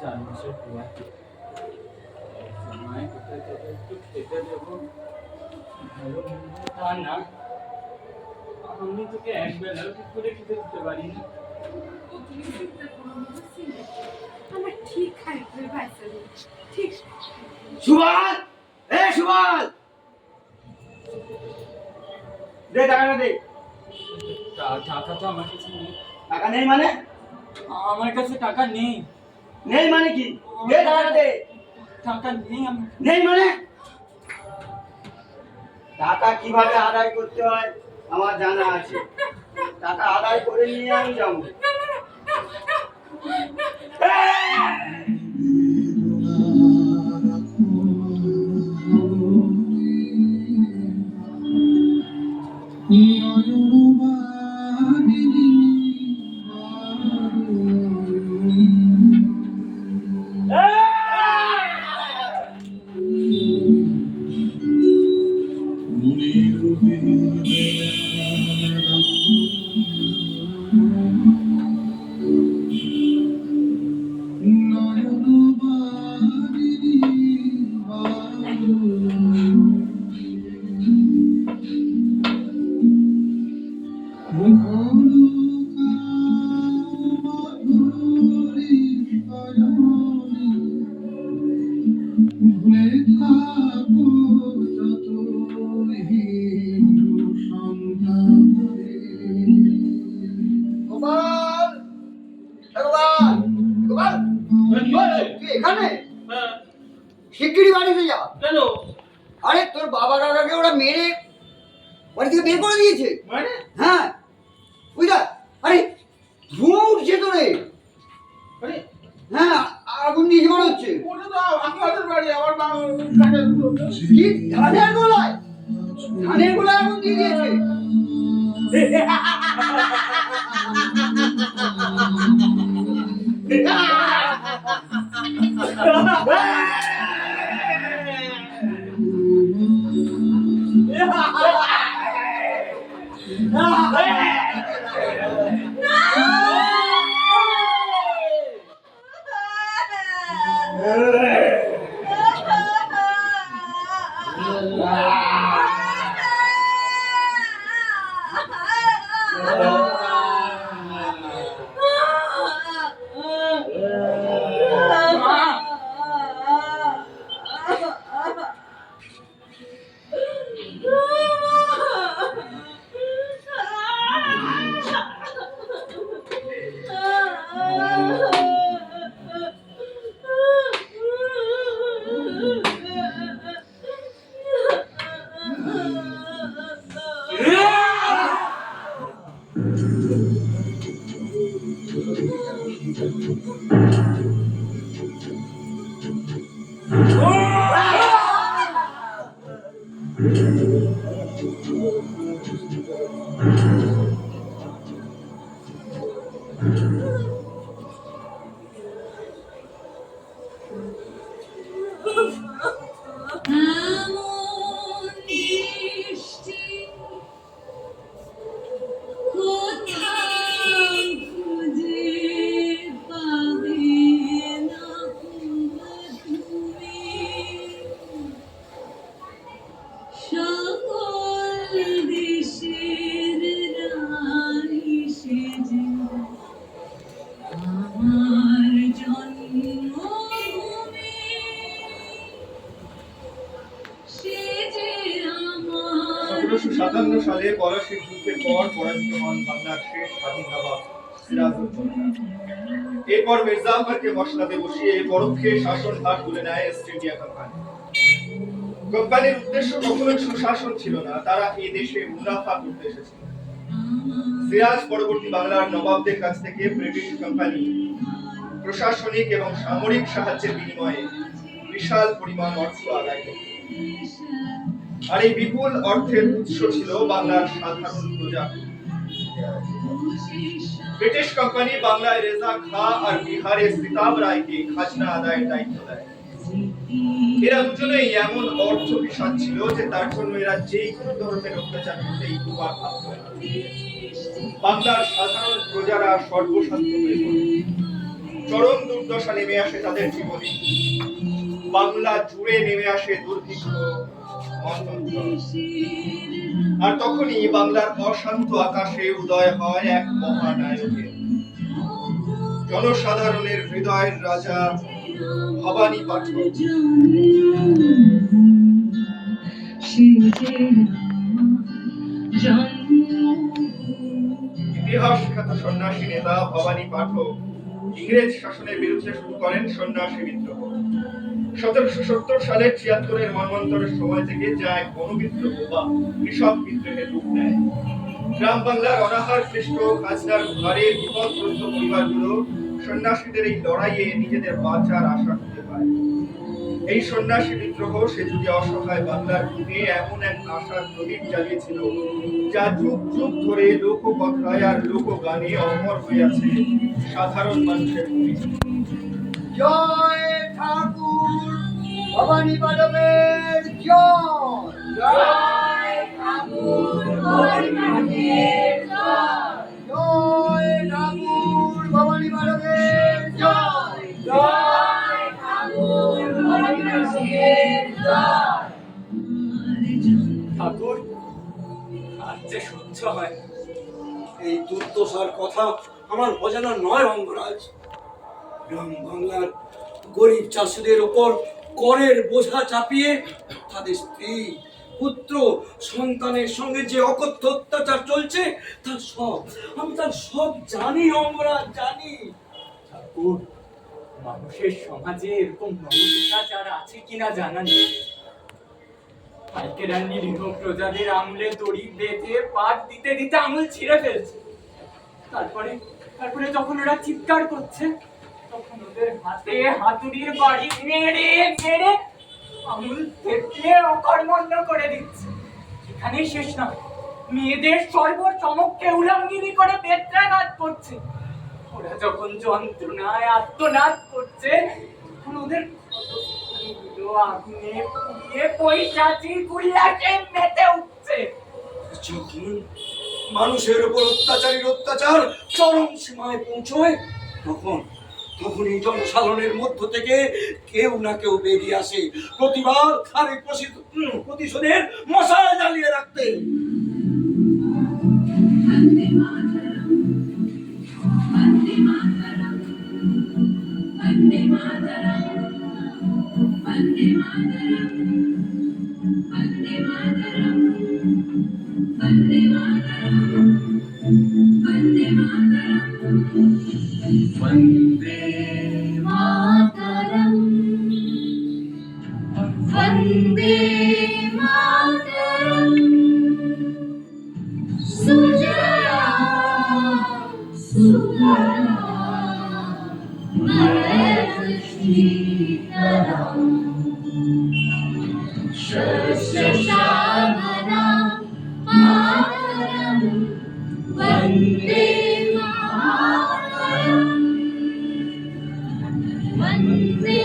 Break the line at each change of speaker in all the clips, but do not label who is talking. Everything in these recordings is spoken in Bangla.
4 মাসের পর মায়ের কোথায় থেকে একটু খেতে দেবো, ভালো তা না আমি তোকে একবেলাও ঠিক করে খেতে দিতে পারি না।
আমার ঠিক খাইতে পাইছে ঠিক।
সুবল, এ সুবল, দে টাকাটা দে।
টাকা তো আমার কাছে নেই।
টাকা নেই মানে?
আমার কাছে টাকা নেই।
নেই মানে কি? দে টাকাটা দে।
টাকা নেই আমার।
নেই মানে? টাকা কিভাবে আদায় করতে হয় আমার জানা আছে। টাকা আদায় করে নিয়ে আমি যাবো। শিগগিরই বাড়িতে যা।
কেন?
আরে তোর বাবা দাদাকে ওরা মেরে বাড়ি থেকে বের করে দিয়েছে।
মানে?
হ্যাঁ বুঝলা? আরে ধোঁয়া উঠছে তো রে। হ্যাঁ আগুন দিয়েছে মনে হচ্ছে।
আমাদের বাড়ি আমার
কি ধানের গোলায়? ধানের গোলায় আগুন দিয়ে দিয়েছে।
সালে পলাশীর যুদ্ধের পর পরাজিত হন বাংলার শেষ স্বাধীন নবাব সিরাজউদ্দৌলা। এরপর মির্জা আফরকে মসনদে বসিয়ে পরোক্ষে শাসনভার তুলে নেয় ইস্ট ইন্ডিয়া কোম্পানি। কোম্পানির উদ্দেশ্য কখনোই সুশাসন ছিল না, তারা এই দেশে মুনাফা করতে এসেছিল। সিরাজ পরবর্তী বাংলার নবাবদের কাছ থেকে ব্রিটিশ কোম্পানি প্রশাসনিক এবং সামরিক সাহায্যের বিনিময়ে বিশাল পরিমাণ অর্থ আদায় করত। আর এই বিপুল অর্থের উৎস ছিল বাংলার সাধারণ প্রজা। ব্রিটিশ কোম্পানি বাংলায় রেজা খাঁ আর বিহারের সিতাব রায়কে খাজনা আদায়ের দায়িত্ব দেয়। এরা দুজনেই এমন অর্থ বিশাল ছিল যে তার জন্য এরা যেই কোনো ধরনের অত্যাচার করতেই দুবার ভাবত না। বাংলার সাধারণ প্রজারা সর্বশান্ত হয়ে পড়ে। চরম দুর্দশা নেমে আসে তাদের জীবনে। বাংলা জুড়ে নেমে আসে দুর্ভিক্ষ, মন্বন্তর। আর তখনই বাংলার অশান্ত আকাশে উদয় হয় এক মহানায়কের, জনসাধারণের হৃদয়ের রাজা ভবানী পাঠক। ইতিহাস খ্যাত সন্ন্যাসী নেতা ভবানী পাঠক ইংরেজ শাসনের বিরুদ্ধে শুরু করেন সন্ন্যাসী বিদ্রোহ। 1770 সালের 76-এর মন্বন্তরের সময় থেকে যা এক গণবিদ্রোহ বা কৃষক বিদ্রোহের রূপ নেয়। গ্রাম বাংলার অনাহার ক্লিষ্ট খাজনার ঘরে বিপদগ্রস্ত পরিবারগুলো সন্ন্যাসীদের এই লড়াইয়ে নিজেদের বাঁচার আশা খুঁজে পায়। এই সন্ন্যাসী বিদ্রোহ সে যুগে অসহায় বাংলার বুকে এমন এক আশার প্রদীপ জ্বালিয়েছিল যা যুগ যুগ ধরে লোককথায় আর লোকগানে অমর হয়ে আছে সাধারণ মানুষের পরিচয়।
জয় ঠাকুর ভবানী পাঠকের জয়।
জয় ঠাকুর ভবানী পাঠকের জয়।
জয় ঠাকুর ভবানী পাঠকের জয়।
জয় ঠাকুর ভবানী পাঠকের জয়।
ঠাকুর আর যে সহ্য হয় না।
এই দুর্দশার কথা আমার অজানা নয় অঙ্গরাজ। গ্রাম বাংলার গরিব চাষিদের ওপর করের বোঝা চাপিয়ে তাদের স্ত্রী পুত্র সন্তানের সঙ্গে যে অকথ্য অত্যাচার চলছে আমি তার সব জানি অঙ্গরাজ, জানি।
ঠাকুর, মানুষের সমাজে এরকম অত্যাচার আছে কিনা জানা নেই। পাইকেরা নিরীহ প্রজাদের আঙুলে দড়ি বেঁধে পাট দিতে দিতে আঙুল ছিঁড়ে ফেলছে। তারপরে যখন ওরা চিৎকার করছে তখন ওদের হাতে হাতুড়ির বাড়ি মেরে মেরে আঙুল থেতলে অকর্মণ্য করে দিচ্ছে। এখানেই শেষ না, মেয়েদের সর্বচমককে উলঙ্গিনী করে বেত্রাঘাত করছে। ওরা যখন যন্ত্রণায় আত্মনাদ করছে তখন ওদের ক্ষতস্থানগুলো আগুনে পুড়িয়ে পৈশাচিক উল্লাসে মেতে উঠছে।
যখন মানুষের উপর অত্যাচারীর অত্যাচার চরম সীমায় পৌঁছয় তখন এই জনসাধারণের মধ্য থেকে কেউ না কেউ বেরিয়ে আসে প্রতিবাদ আর এই প্রতিশোধের মশাল জ্বালিয়ে রাখতে।
वन्दे मातरम् सुजला सुफला मलयजशीतलम् शस्यश्यामला मातरम् वन्दे मातरम् वन्दे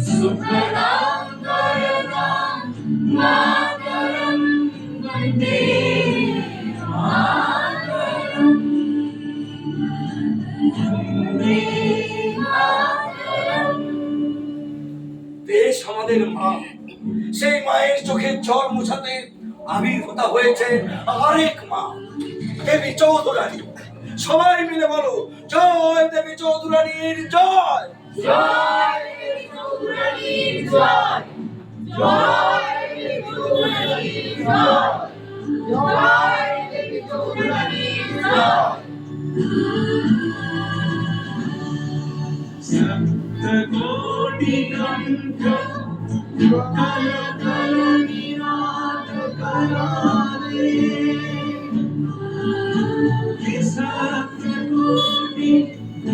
सुखदां वरदां मातरं वन्दे
সেই মায়ের চোখের জল মোছাতে আবির্ভূতা হয়েছে আরেক মা, দেবী চৌধুরানী। সবাই মিলে বলো, জয় দেবী চৌধুরানীর জয়।
জয় দেবী চৌধুরানীর জয়। জয় দেবী চৌধুরানীর জয়। জয় দেবী চৌধুরানীর জয়।
সপ্তকোটি কণ্ঠ কল কল নিনাদ করালে, সপ্তকোটি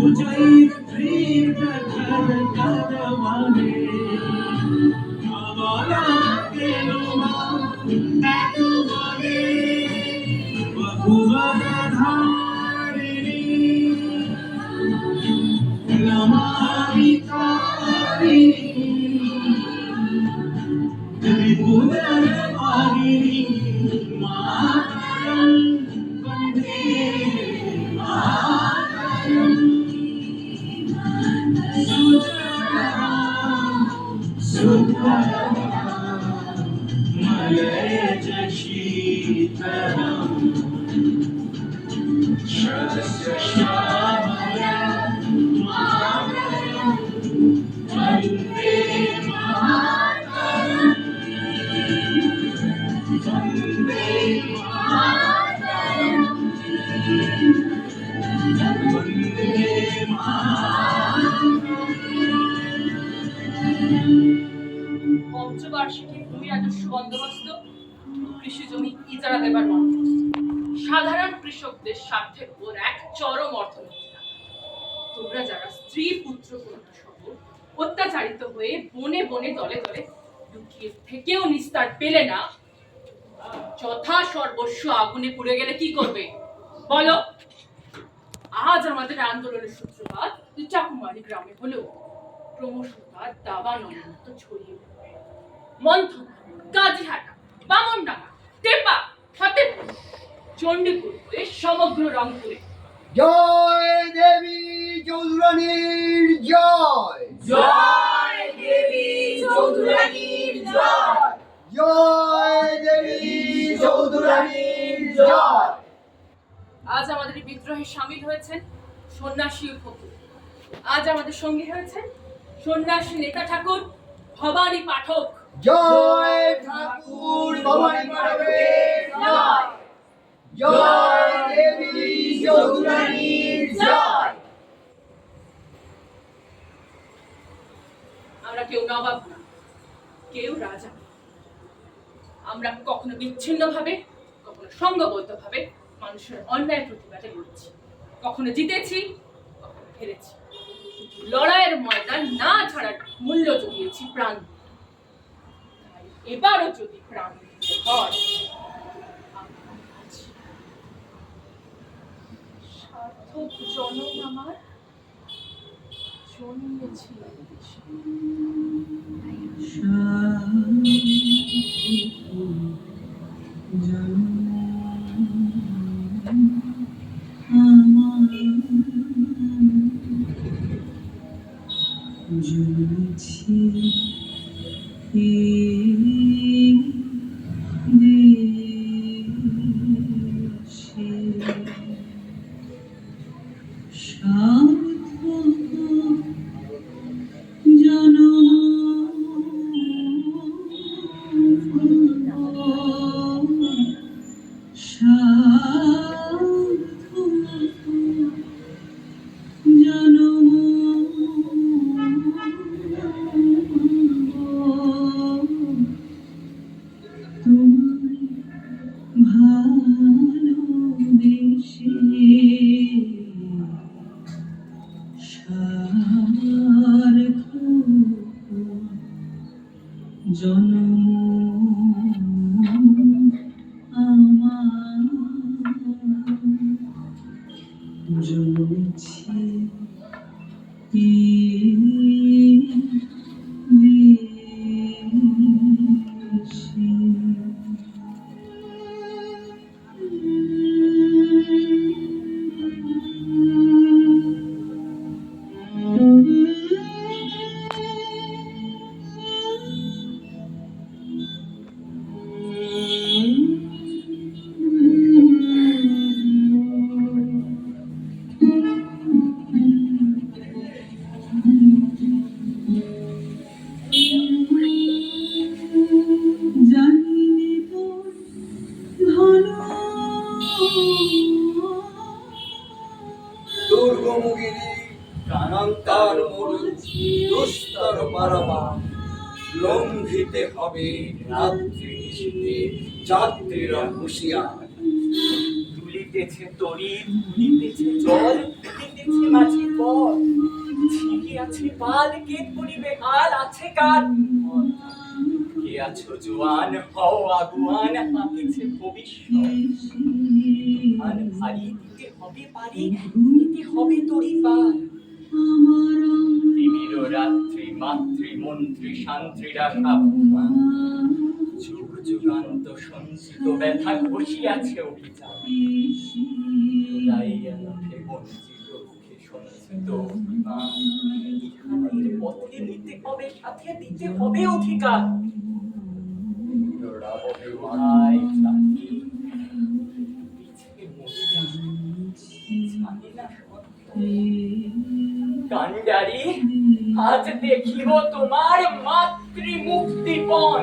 উজৈর দীর্ঘ ঘর করবালে, আবলা কেলুমা একুবলে বহুবর ধারিণী নমামি তারিণী ত্রিপুরার মারিণী মাতরম বন্দে মাতরম। সুতরাং সুতরাং মলয়জ শীতলম শস্য শ্যামলম মাতরম বন্দে মাতরম বন্দে মাতরম বন্দে মাতরম।
পঞ্চবার্ষিকী ভূমি রাজস্ব বন্দোবস্ত কৃষি জমি ইজারা দেবার মন্ত্র সাধারণ কৃষকদের স্বার্থের উপর এক চরম অর্থনৈতিক আঘাত। তোমরা যারা স্ত্রী পুত্র কন্যা সহ অত্যাচারিত হয়ে বনে বনে দলে দলে লুকিয়ে থেকেও নিস্তার পেলে না, যথা সর্বস্ব আগুনে পুড়ে গেলে কি করবে বলো? আজ আমাদের আন্দোলনের সূত্রপাত চাকুমারি গ্রামে হলেও ক্রমশ তার দাবানল ছড়িয়ে পড়বে। মন্থনা, গাজীহাটা, বামনডাঙ্গা, টেপা, ফতেপুর, চণ্ডীপুর হয়ে সমগ্র রংপুরে
জয় দেবী চৌধুরানীর জয়।
জয় দেবী চৌধুরানীর জয়।
জয় দেবী চৌধুরানীর জয়।
আজ আমাদের এই বিদ্রোহে সামিল হয়েছেন সন্ন্যাসী ও ফকির। আজ আমাদের সঙ্গী হয়েছেন সন্ন্যাসী নেতা ঠাকুর ভবানী পাঠক।
জয় ঠাকুর ভবানী পাঠকের জয়। জয় দেবী চৌধুরানীর জয়।
আমরা কেউ নবাব না, কেউ রাজা না। আমরা কখনো বিচ্ছিন্নভাবে, কখনো সংঘবদ্ধভাবে মানুষের অন্যায় প্রতিবাদে লড়েছি। কখনো জিতেছি, কখনো হেরেছি। লড়াইয়ের ময়দান না ছাড়ার মূল্য জুগিয়েছি প্রাণ। তাই এবারও যদি প্রাণ দিতে হয়, আমরা আছি। সার্থক জনম আমার জন্মেছিল দেশে।
জনম আমার
শান্তার মরু দুস্তর পারাবার লঙ্ঘিতে হবে রাত্রি নিশীথে যাত্রীরা হুঁশিয়ার।
তুলিতেছে তরি, তুলিতেছে জল, তুলিতেছে মাঝি পথ, ছিকি আছে পাল, কে করিবে হাল, আছে কার পথ। কে আছো জোয়ান, হও আগুয়ান, হাঁকিছে ভবিষ্যৎ। তুফান ভারী, দিতে হবে পারি, নিতে হবে তরি পার। তিমির রাত্রি মাতৃ মন্ত্রী শান্ত্রীরা সাবধান, যুগ যুগান্ত সঞ্চিত ব্যথা ঘষিয়াছে অভিযান। উড়াইয়া মুখে বঞ্চিত মুখে সঞ্চিত অভিমান, ইহাদের পথে নিতে হবে সাথে, দিতে হবে অধিকার। ওরা হবে ভাই জাতি, পিছে মরে যাবে, জানি না সত্য। কান্ডারি, আজ দেখিব তোমার মাতৃ মুক্তিপণ।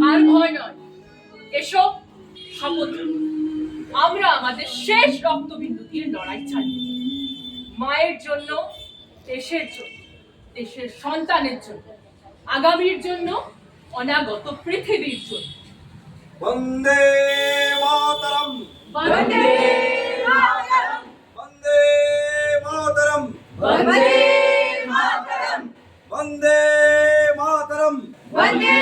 আর ভয় নয়, এসো শপথ নিই। আমরা আমাদের শেষ রক্তবিন্দু দিয়ে লড়াই চালিয়ে যাব। মায়ের জন্য, দেশের জন্য, দেশের সন্তানের জন্য, আগামীর জন্য, অনাগত পৃথিবীর জন্য।
বন্দে মাতরম,
বন্দে মাতরম,
বন্দে মাতরম,
বন্দে মাতরম,
বন্দে মাতরম,
বন্দে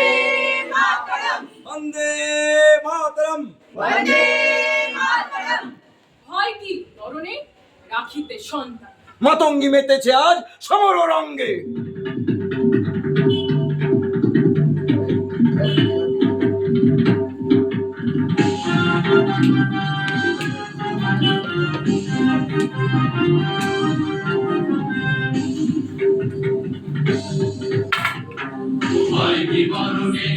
মাতরম,
বন্দে মাতরম।
বন্দে মাতরম।
ভয় কি তরণে, রাখিতে সন্তান।
মাতঙ্গী মেতেছে আজ সমর রঙ্গে।
ভয় বিবরণে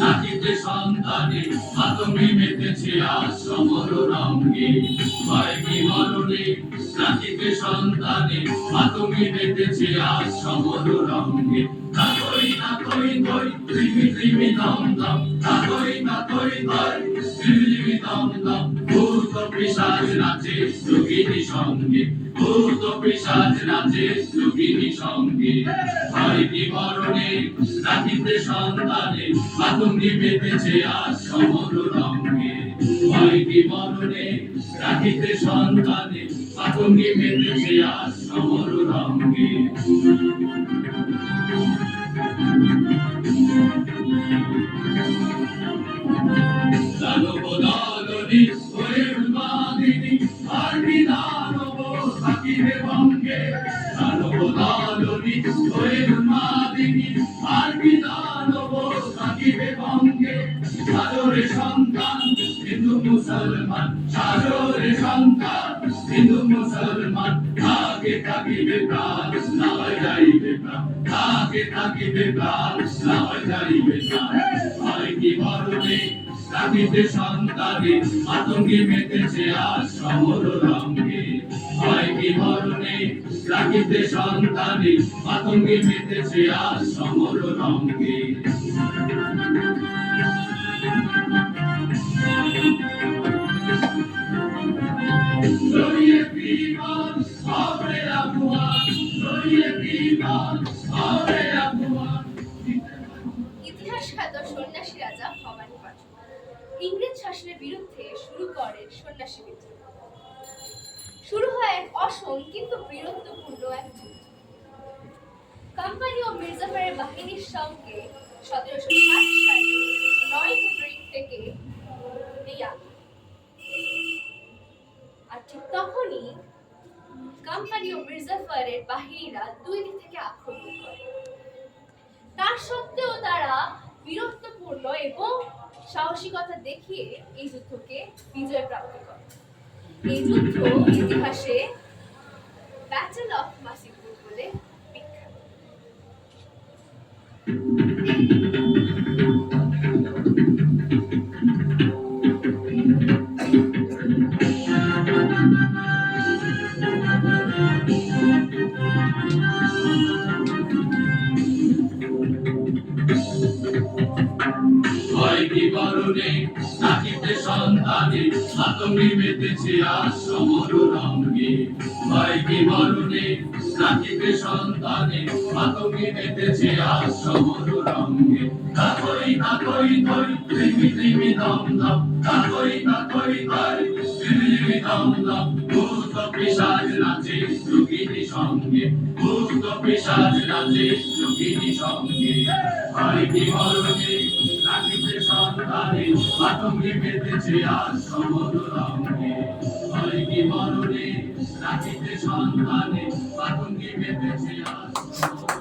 নাচিতে সন্তানে মাতঙ্গী মেতেছে আজ সমর রঙ্গে। ভয় বিবরণে নাচিতে সন্তানে মাতঙ্গী মেতেছে আজ সমর রঙ্গে। তাতই তাতই তৈ ত্রিমি ত্রিমি দম দম, তাতই তাতই তৈ ত্রিমি ত্রিমি দম দম। ভূত পিশাচ নাচে যোগিনী সঙ্গে, ভূত পিশাচ নাচে যোগিনী সঙ্গে। ভয় বিবরণে নাচিতে সন্তানে মাতঙ্গী মেতেছে আজ সমর রঙ্গে। ভয় বিবরণে রাখিতে সন্তানে মাতঙ্গী মেতেছে আজ সমর রঙ্গে। দানব দানবী হয়ে উন্মাদিনী, আর বিদানব থাকিবে ভঙ্গে। দানব দানবী হয়ে উন্মাদিনী, আর বিদানব থাকিবে ভঙ্গে। সাজরে সন্তান হিন্দু মুসলমান, সাজরে সন্তান হিন্দু মুসলমান। থাকে থাকিবে প্রাণ, নাওয়ায় যাইবে প্রাণ, থাকে থাকিবে প্রাণ, নাওয়ায় যাইবে প্রাণ। ভয় বিবরণে রাখিতে সন্তানে মাতঙ্গী মেতেছে আজ সমর রঙ্গে। ভয় বিবরণে রাখিতে সন্তানে মাতঙ্গী মেতেছে আজ সমর রঙ্গে। জড়িয়ে বিমান হবে আগুয়ান, জড়িয়ে বিমান হবে আগুয়ান।
ইতিহাস খ্যাত সন্ন্যাসী রাজা ভবানী পাঠক ইংরেজ শাসনের বিরুদ্ধে শুরু করেন সন্ন্যাসী বিদ্রোহ। শুরু হয় এক অসম কিন্তু বীরত্বপূর্ণ এক যুদ্ধ। কোম্পানি ও মির্জাফরের বাহিনীর সঙ্গে 1760 সালে 9 ফেব্রুয়ারি থেকে এই আক্রমণ। আর ঠিক তখনই কোম্পানি ও মির্জাফরের বাহিনীরা দুই দিক থেকে আক্রমণ করে। তার সত্ত্বেও তারা বীরত্বপূর্ণ এবং সাহসিকতা দেখিয়ে এই যুদ্ধকে বিজয় প্রাপ্ত করে। এই যুদ্ধ ইতিহাসে ব্যাটল অফ মাসিপুর বলে বিখ্যাত।
মাতঙ্গি মেতেছে আজ সমর রঙ্গে ভয় কি মরণে রাখিবে সন্তানে মাতঙ্গি মেতেছে আজ সমর রঙ্গে তাকই তাকই তৈ ত্রিমি ত্রিমি দম দম তাকই তাকই তৈ ত্রিমি ত্রিমি দম দম ভূত পিশাচ নাচে যোগিনী সঙ্গে ভূত পিশাচ নাচে যোগিনী সঙ্গে ভয় কি মরণে রাখিবে সন্তানে মাতঙ্গি মেতেছে আজ সমর রঙ্গে ভয় কি মরণে রাখিবে সন্তানে মাতঙ্গি মেতেছে আজ